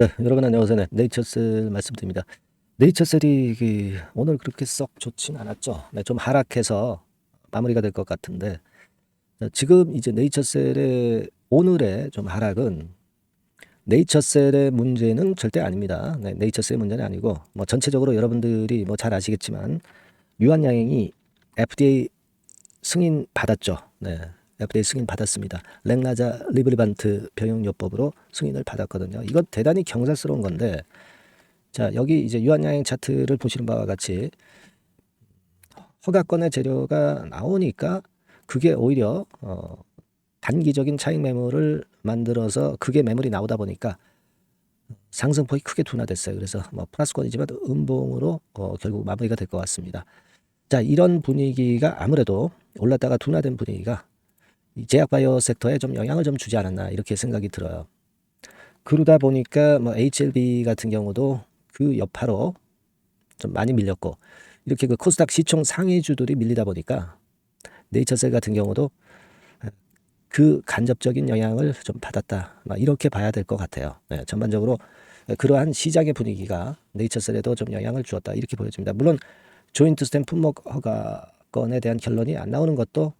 네, 여러분 안녕하세요. 네, 네이처셀 말씀드립니다. 네이처셀이 오늘 그렇게 썩 좋진 않았죠. 네, 좀 하락해서 마무리가 될 것 같은데 지금 이제 네이처셀의 오늘의 좀 하락은 네이처셀의 문제는 절대 아닙니다. 네, 네이처셀의 문제는 아니고 뭐 전체적으로 여러분들이 뭐 잘 아시겠지만 유한양행이 FDA 승인 받았죠. 네, FDA 승인 받았습니다. 랭라자 리브리반트 병용요법으로 승인을 받았거든요. 이건 대단히 경사스러운 건데. 자, 여기 이제 유한양행 차트를 보시는 바와 같이 허가권의 재료가 나오니까 그게 오히려 단기적인 차익 매물을 만들어서 그게 매물이 나오다 보니까 상승폭이 크게 둔화됐어요. 그래서 뭐 플러스권이지만 음봉으로 결국 마무리가 될 것 같습니다. 자, 이런 분위기가 아무래도 올랐다가 둔화된 분위기가 이 제약바이오 섹터에 좀 영향을 좀 주지 않았나 이렇게 생각이 들어요. 그러다 보니까 뭐 HLB 같은 경우도 그 여파로 좀 많이 밀렸고 이렇게 그 코스닥 시총 상위주들이 밀리다 보니까 네이처셀 같은 경우도 그 간접적인 영향을 좀 받았다. 이렇게 봐야 될 것 같아요. 네, 전반적으로 그러한 시장의 분위기가 네이처셀에도 좀 영향을 주었다. 이렇게 보여집니다. 물론 조인트 스탬 품목 허가건에 대한 결론이 안 나오는 것도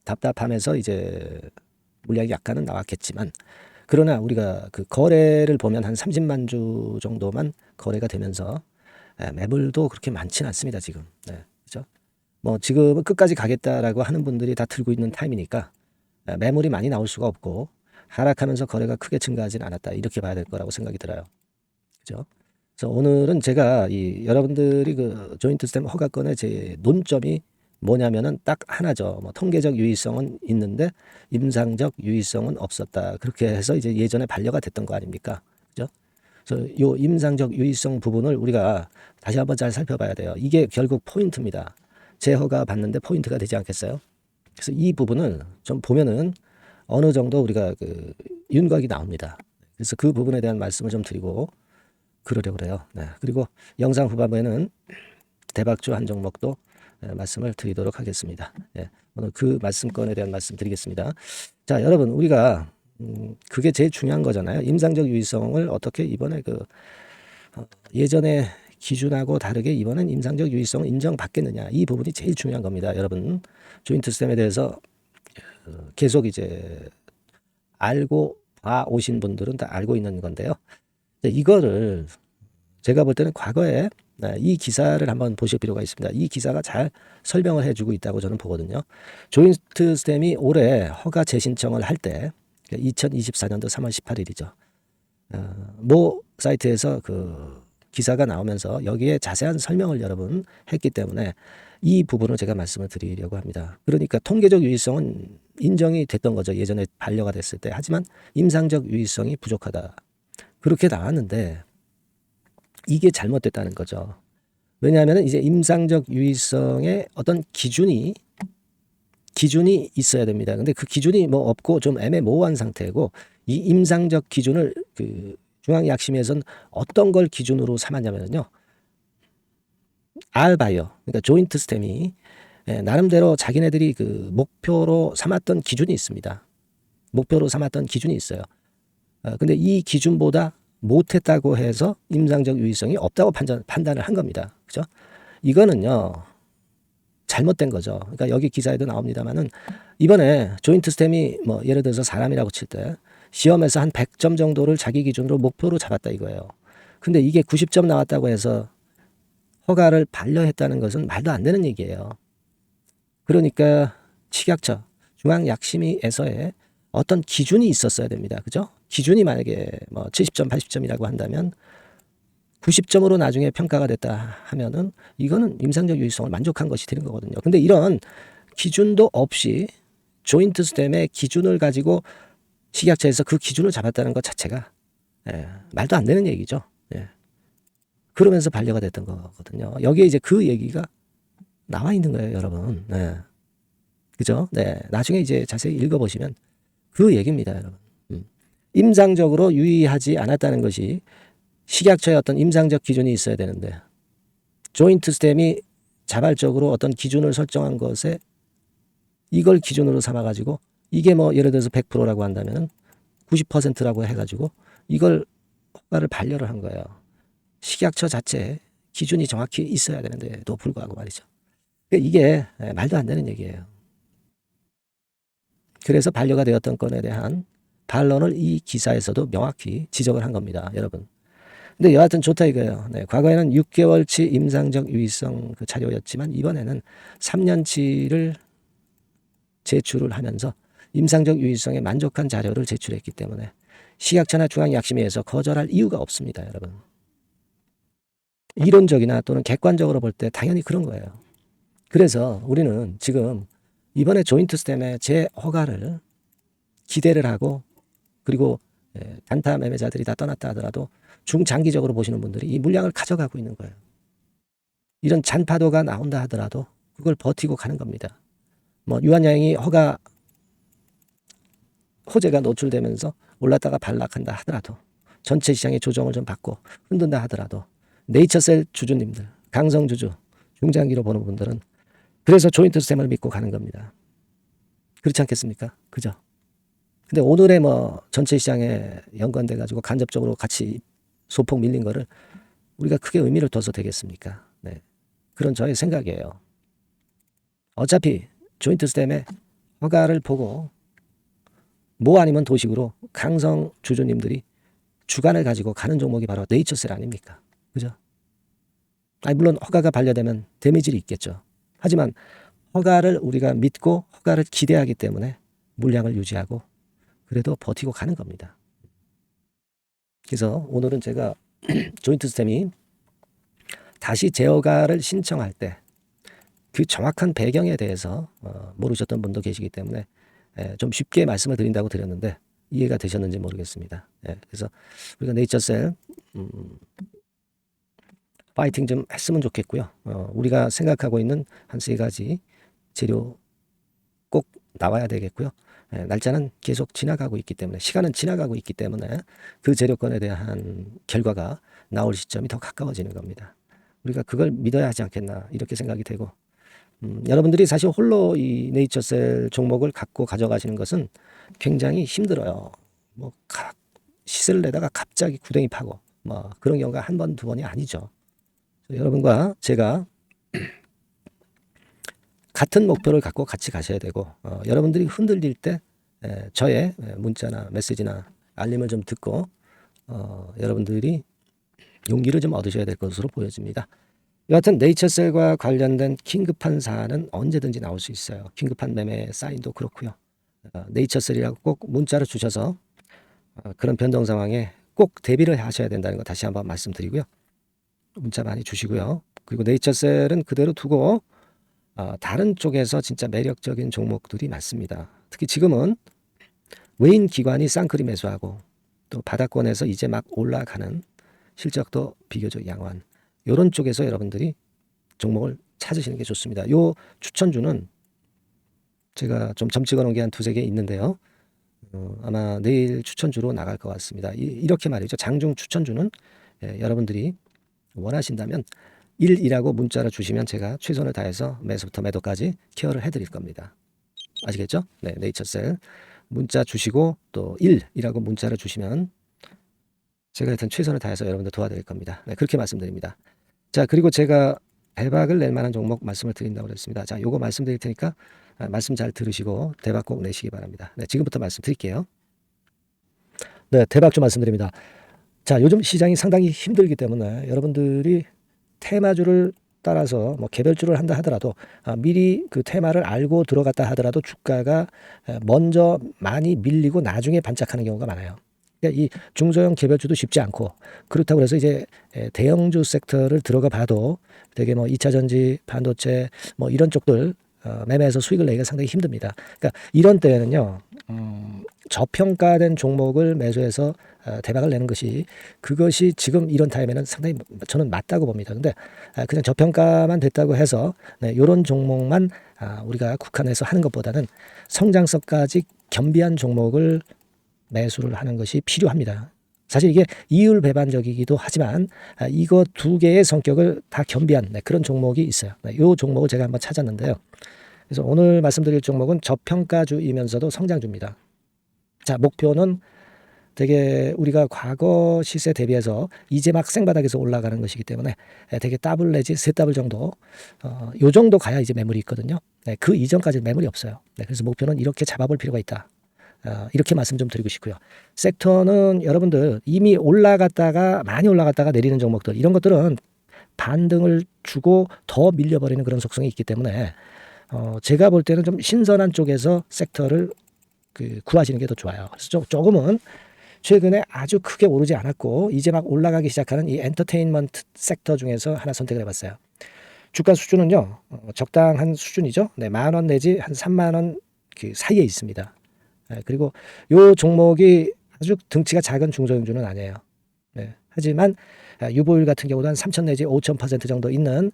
답답하면서 이제 물량이 약간은 나왔겠지만 그러나 우리가 그 거래를 보면 한 30만 주 정도만 거래가 되면서 매물도 그렇게 많지는 않습니다, 지금. 네, 그죠? 뭐 지금은 끝까지 가겠다라고 하는 분들이 다 들고 있는 타임이니까 매물이 많이 나올 수가 없고 하락하면서 거래가 크게 증가하진 않았다. 이렇게 봐야 될 거라고 생각이 들어요. 그죠? 그래서 오늘은 제가 이 여러분들이 그 조인트 스탬 허가권의 제 논점이 뭐냐면은 딱 하나죠. 뭐 통계적 유의성은 있는데 임상적 유의성은 없었다. 그렇게 해서 이제 예전에 반려가 됐던 거 아닙니까? 그죠? 그래서 요 임상적 유의성 부분을 우리가 다시 한번 잘 살펴봐야 돼요. 이게 결국 포인트입니다. 제허가 받는데 포인트가 되지 않겠어요? 그래서 이 부분을 좀 보면은 어느 정도 우리가 그 윤곽이 나옵니다. 그래서 그 부분에 대한 말씀을 좀 드리고 그러려고 그래요. 네. 그리고 영상 후반부에는 대박주 한 종목도 말씀을 드리도록 하겠습니다. 예. 오늘 그 말씀권에 대한 말씀 드리겠습니다. 자, 여러분 우리가 그게 제일 중요한 거잖아요. 임상적 유의성을 어떻게 이번에 예전에 기준하고 다르게 이번엔 임상적 유의성을 인정받겠느냐 이 부분이 제일 중요한 겁니다. 여러분 조인트 스템에 대해서 계속 이제 알고 봐 오신 분들은 다 알고 있는 건데요. 이거를 제가 볼 때는 과거에 이 기사를 한번 보실 필요가 있습니다. 이 기사가 잘 설명을 해주고 있다고 저는 보거든요. 조인트 스템이 올해 허가 재신청을 할 때 2024년도 3월 18일이죠. 모 사이트에서 그 기사가 나오면서 여기에 자세한 설명을 여러분 했기 때문에 이 부분을 제가 말씀을 드리려고 합니다. 그러니까 통계적 유의성은 인정이 됐던 거죠. 예전에 반려가 됐을 때. 하지만 임상적 유의성이 부족하다. 그렇게 나왔는데 이게 잘못됐다는 거죠. 왜냐하면 이제 임상적 유의성의 어떤 기준이 있어야 됩니다. 근데 그 기준이 뭐 없고 좀 애매모호한 상태고 이 임상적 기준을 그 중앙약심에서는 어떤 걸 기준으로 삼았냐면요. 알바이오, 그러니까 조인트 스템이 나름대로 자기네들이 그 목표로 삼았던 기준이 있습니다. 목표로 삼았던 기준이 있어요. 근데 이 기준보다 못했다고 해서 임상적 유의성이 없다고 판단을 한 겁니다. 그죠? 이거는요, 잘못된 거죠. 그러니까 여기 기사에도 나옵니다만은 이번에 조인트 스템이 뭐 예를 들어서 사람이라고 칠 때 시험에서 한 100점 정도를 자기 기준으로 목표로 잡았다 이거예요. 근데 이게 90점 나왔다고 해서 허가를 반려했다는 것은 말도 안 되는 얘기예요. 그러니까 식약처 중앙약심위에서의 어떤 기준이 있었어야 됩니다. 그죠? 기준이 만약에 뭐 70점, 80점이라고 한다면 90점으로 나중에 평가가 됐다 하면은 이거는 임상적 유의성을 만족한 것이 되는 거거든요. 근데 이런 기준도 없이 조인트 스템의 기준을 가지고 식약처에서 그 기준을 잡았다는 것 자체가 말도 안 되는 얘기죠. 예. 그러면서 반려가 됐던 거거든요. 여기에 이제 그 얘기가 나와 있는 거예요, 여러분. 네. 그죠? 네. 나중에 이제 자세히 읽어보시면 그 얘기입니다, 여러분. 임상적으로 유의하지 않았다는 것이 식약처의 어떤 임상적 기준이 있어야 되는데 조인트 스템이 자발적으로 어떤 기준을 설정한 것에 이걸 기준으로 삼아가지고 이게 뭐 예를 들어서 100%라고 한다면 90%라고 해가지고 이걸 허가를 반려를 한 거예요. 식약처 자체 기준이 정확히 있어야 되는데도 불구하고 말이죠. 이게 말도 안 되는 얘기예요. 그래서 반려가 되었던 건에 대한 반론을 이 기사에서도 명확히 지적을 한 겁니다, 여러분. 근데 여하튼 좋다 이거예요. 네, 과거에는 6개월치 임상적 유의성 그 자료였지만 이번에는 3년치를 제출을 하면서 임상적 유의성에 만족한 자료를 제출했기 때문에 식약처나 중앙약심위에서 거절할 이유가 없습니다, 여러분. 이론적이나 또는 객관적으로 볼 때 당연히 그런 거예요. 그래서 우리는 지금 이번에 조인트 스템의 재허가를 기대를 하고 그리고 단타 매매자들이 다 떠났다 하더라도 중장기적으로 보시는 분들이 이 물량을 가져가고 있는 거예요. 이런 잔파도가 나온다 하더라도 그걸 버티고 가는 겁니다. 뭐 유한양이 허가 호재가 노출되면서 올랐다가 반락한다 하더라도 전체 시장의 조정을 좀 받고 흔든다 하더라도 네이처셀 주주님들, 강성 주주, 중장기로 보는 분들은 그래서 조인트 스템을 믿고 가는 겁니다. 그렇지 않겠습니까? 그죠? 근데 오늘의 뭐 전체 시장에 연관돼 가지고 간접적으로 같이 소폭 밀린 거를 우리가 크게 의미를 둬서 되겠습니까? 네. 그런 저의 생각이에요. 어차피 조인트 스템의 허가를 보고 뭐 아니면 도식으로 강성 주주님들이 주관을 가지고 가는 종목이 바로 네이처셀 아닙니까? 그죠? 아니 물론 허가가 반려되면 데미지는 있겠죠. 하지만 허가를 우리가 믿고 허가를 기대하기 때문에 물량을 유지하고 그래도 버티고 가는 겁니다. 그래서 오늘은 제가 조인트 스템이 다시 재허가를 신청할 때 그 정확한 배경에 대해서 모르셨던 분도 계시기 때문에 좀 쉽게 말씀을 드린다고 드렸는데 이해가 되셨는지 모르겠습니다. 그래서 우리가 네이처셀 파이팅 좀 했으면 좋겠고요. 우리가 생각하고 있는 한 3가지 재료 꼭 나와야 되겠고요. 날짜는 계속 지나가고 있기 때문에 시간은 지나가고 있기 때문에 그 재료권에 대한 결과가 나올 시점이 더 가까워지는 겁니다. 우리가 그걸 믿어야 하지 않겠나 이렇게 생각이 되고 여러분들이 사실 홀로 이 네이처셀 종목을 갖고 가져가시는 것은 굉장히 힘들어요. 뭐 시세를 내다가 갑자기 구덩이 파고 뭐 그런 경우가 한 번, 두 번이 아니죠. 여러분과 제가 같은 목표를 갖고 같이 가셔야 되고 여러분들이 흔들릴 때 저의 문자나 메시지나 알림을 좀 듣고 여러분들이 용기를 좀 얻으셔야 될 것으로 보여집니다. 여하튼 네이처셀과 관련된 긴급한 사안은 언제든지 나올 수 있어요. 긴급한 매매 사인도 그렇고요. 네이처셀이라고 꼭 문자를 주셔서 그런 변동 상황에 꼭 대비를 하셔야 된다는 거 다시 한번 말씀드리고요. 문자 많이 주시고요. 그리고 네이처셀은 그대로 두고 다른 쪽에서 진짜 매력적인 종목들이 많습니다. 특히 지금은 외인 기관이 쌍크리 매수하고 또 바닥권에서 이제 막 올라가는 실적도 비교적 양호한 이런 쪽에서 여러분들이 종목을 찾으시는 게 좋습니다. 요 추천주는 제가 좀 점 찍어 놓은 게 한 2-3개 있는데요. 아마 내일 추천주로 나갈 것 같습니다. 이렇게 말이죠. 장중 추천주는 여러분들이 원하신다면 1이라고 문자를 주시면 제가 최선을 다해서 매수부터 매도까지 케어를 해드릴 겁니다. 아시겠죠? 네, 네이처셀 문자 주시고 또 1이라고 문자를 주시면 제가 하여튼 최선을 다해서 여러분들 도와드릴 겁니다. 네, 그렇게 말씀드립니다. 자, 그리고 제가 대박을 낼 만한 종목 말씀을 드린다고 그랬습니다. 자, 요거 말씀드릴 테니까 말씀 잘 들으시고 대박 꼭 내시기 바랍니다. 네, 지금부터 말씀드릴게요. 네, 대박 좀 말씀드립니다. 자, 요즘 시장이 상당히 힘들기 때문에 여러분들이 테마주를 따라서 뭐 개별주를 한다 하더라도 미리 그 테마를 알고 들어갔다 하더라도 주가가 먼저 많이 밀리고 나중에 반짝하는 경우가 많아요. 그러니까 이 중소형 개별주도 쉽지 않고 그렇다고 해서 이제 대형주 섹터를 들어가 봐도 되게 뭐 2차 전지, 반도체 뭐 이런 쪽들 매매해서 수익을 내기가 상당히 힘듭니다. 그러니까 이런 때에는요, 저평가된 종목을 매수해서 대박을 내는 것이 그것이 지금 이런 타임에는 상당히 저는 맞다고 봅니다. 근데 그냥 저평가만 됐다고 해서 이런 종목만 우리가 국한해서 하는 것보다는 성장성까지 겸비한 종목을 매수를 하는 것이 필요합니다. 사실 이게 이율 배반적이기도 하지만 이거 2개의 성격을 다 겸비한 그런 종목이 있어요. 이 종목을 제가 한번 찾았는데요. 그래서 오늘 말씀드릴 종목은 저평가주이면서도 성장주입니다. 자, 목표는 되게 우리가 과거 시세 대비해서 이제 막 생바닥에서 올라가는 것이기 때문에 되게 더블 내지 세 더블 정도 요 정도 가야 이제 매물이 있거든요. 네, 그 이전까지는 매물이 없어요. 네, 그래서 목표는 이렇게 잡아볼 필요가 있다. 이렇게 말씀 좀 드리고 싶고요. 섹터는 여러분들 이미 올라갔다가 많이 올라갔다가 내리는 종목들 이런 것들은 반등을 주고 더 밀려버리는 그런 속성이 있기 때문에 제가 볼 때는 좀 신선한 쪽에서 섹터를 구하시는 게 더 좋아요. 그래서 조금은 최근에 아주 크게 오르지 않았고 이제 막 올라가기 시작하는 이 엔터테인먼트 섹터 중에서 하나 선택을 해봤어요. 주가 수준은요 적당한 수준이죠. 네, 10,000원 내지 한 30,000원 그 사이에 있습니다. 그리고 요 종목이 아주 등치가 작은 중소형주는 아니에요. 네, 하지만 유보율 같은 경우도 한 3,000 내지 5,000% 정도 있는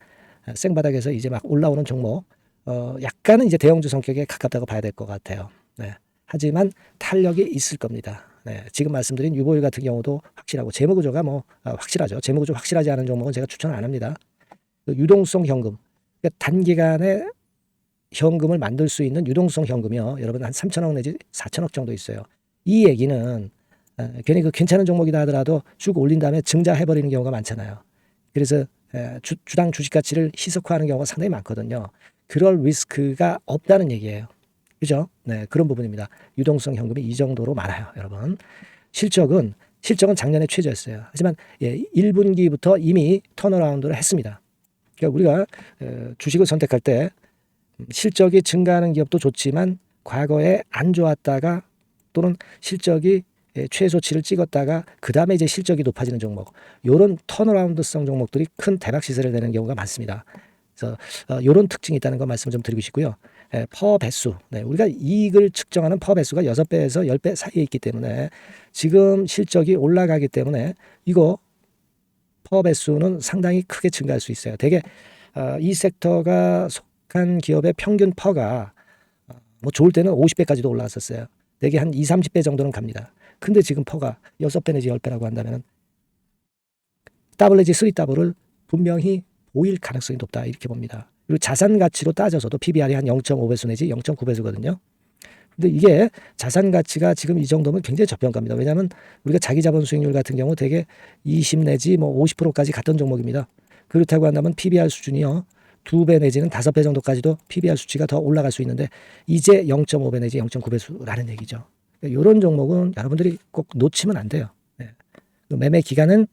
생바닥에서 이제 막 올라오는 종목, 약간은 이제 대형주 성격에 가깝다고 봐야 될 것 같아요. 네, 하지만 탄력이 있을 겁니다. 네, 지금 말씀드린 유보율 같은 경우도 확실하고 재무구조가 확실하죠. 재무구조 확실하지 않은 종목은 제가 추천 안 합니다. 유동성 현금, 그러니까 단기간에 현금을 만들 수 있는 유동성 현금이요. 여러분 한 3,000억 내지 4,000억 정도 있어요. 이 얘기는 괜히 괜찮은 종목이다 하더라도 쭉 올린 다음에 증자해버리는 경우가 많잖아요. 그래서 주당 주식 가치를 희석화하는 경우가 상당히 많거든요. 그럴 리스크가 없다는 얘기예요. 그죠? 네, 그런 부분입니다. 유동성 현금이 이 정도로 많아요, 여러분. 실적은 작년에 최저였어요. 하지만 1분기부터 이미 턴어라운드를 했습니다. 그러니까 우리가 주식을 선택할 때 실적이 증가하는 기업도 좋지만 과거에 안 좋았다가 또는 실적이 최소치를 찍었다가 그 다음에 이제 실적이 높아지는 종목, 요런 턴어라운드성 종목들이 큰 대박 시세를 내는 경우가 많습니다. 그래서 요런 특징이 있다는 거 말씀을 좀 드리고 싶고요. 퍼 배수, 네, 우리가 이익을 측정하는 퍼 배수가 6배에서 10배 사이에 있기 때문에 지금 실적이 올라가기 때문에 이거 퍼 배수는 상당히 크게 증가할 수 있어요. 되게 이 섹터가 속한 기업의 평균 퍼가 뭐 좋을 때는 50배까지도 올라왔었어요. 되게 한 2, 30배 정도는 갑니다. 근데 지금 퍼가 6배 내지 10배라고 한다면 더블 내지 3더블을 분명히 보일 가능성이 높다 이렇게 봅니다. 그리고 자산 가치로 따져서도 PBR이 한 0.5배수 내지 0.9배수거든요. 근데 이게 자산 가치가 지금 이 정도면 굉장히 저평가입니다. 왜냐하면 우리가 자기 자본 수익률 같은 경우 되게 20 내지 뭐 50%까지 갔던 종목입니다. 그렇다고 한다면 PBR 수준이요 2배 내지는 5배 정도까지도 PBR 수치가 더 올라갈 수 있는데 이제 0.5배 내지 0.9배수라는 얘기죠. 이런 종목은 여러분들이 꼭 놓치면 안 돼요. 네. 매매 기간은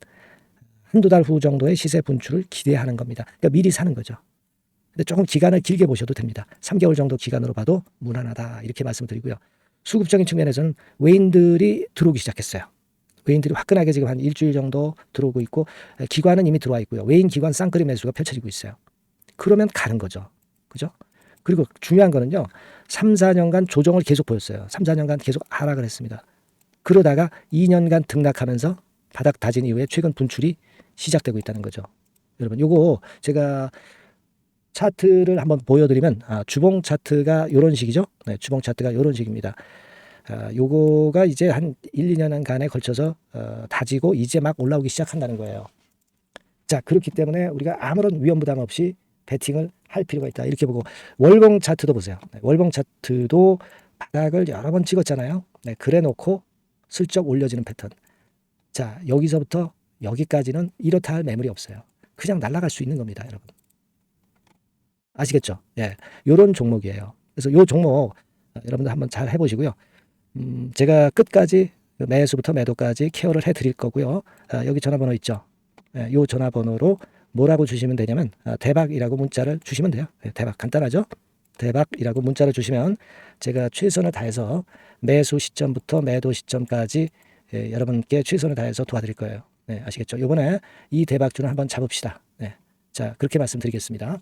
한두 달 후 정도의 시세 분출을 기대하는 겁니다. 그러니까 미리 사는 거죠. 근데 조금 기간을 길게 보셔도 됩니다. 3개월 정도 기간으로 봐도 무난하다 이렇게 말씀드리고요. 수급적인 측면에서는 외인들이 들어오기 시작했어요. 외인들이 화끈하게 지금 한 일주일 정도 들어오고 있고 기관은 이미 들어와 있고요. 외인 기관 쌍끌이 매수가 펼쳐지고 있어요. 그러면 가는 거죠. 그죠? 그리고 중요한 거는요. 3, 4년간 조정을 계속 보였어요. 3, 4년간 계속 하락을 했습니다. 그러다가 2년간 등락하면서 바닥 다진 이후에 최근 분출이 시작되고 있다는 거죠. 여러분 요거 제가 차트를 한번 보여드리면 주봉 차트가 이런 식이죠. 네, 주봉 차트가 이런 식입니다. 요거가 이제 한 1, 2년간에 걸쳐서 다지고 이제 막 올라오기 시작한다는 거예요. 자, 그렇기 때문에 우리가 아무런 위험 부담 없이 베팅을 할 필요가 있다. 이렇게 보고 월봉 차트도 보세요. 네, 월봉 차트도 바닥을 여러 번 찍었잖아요. 네, 그래 놓고 슬쩍 올려지는 패턴. 자, 여기서부터 여기까지는 이렇다 할 매물이 없어요. 그냥 날아갈 수 있는 겁니다, 여러분. 아시겠죠? 예, 요런 종목이에요. 그래서 요 종목 여러분들 한번 잘 해보시고요. 제가 끝까지 매수부터 매도까지 케어를 해드릴 거고요. 여기 전화번호 있죠? 예, 요 전화번호로 뭐라고 주시면 되냐면 대박이라고 문자를 주시면 돼요. 예, 대박 간단하죠? 대박이라고 문자를 주시면 제가 최선을 다해서 매수 시점부터 매도 시점까지 여러분께 최선을 다해서 도와드릴 거예요. 네, 아시겠죠? 이번에 이 대박주는 한번 잡읍시다. 네, 자 그렇게 말씀드리겠습니다.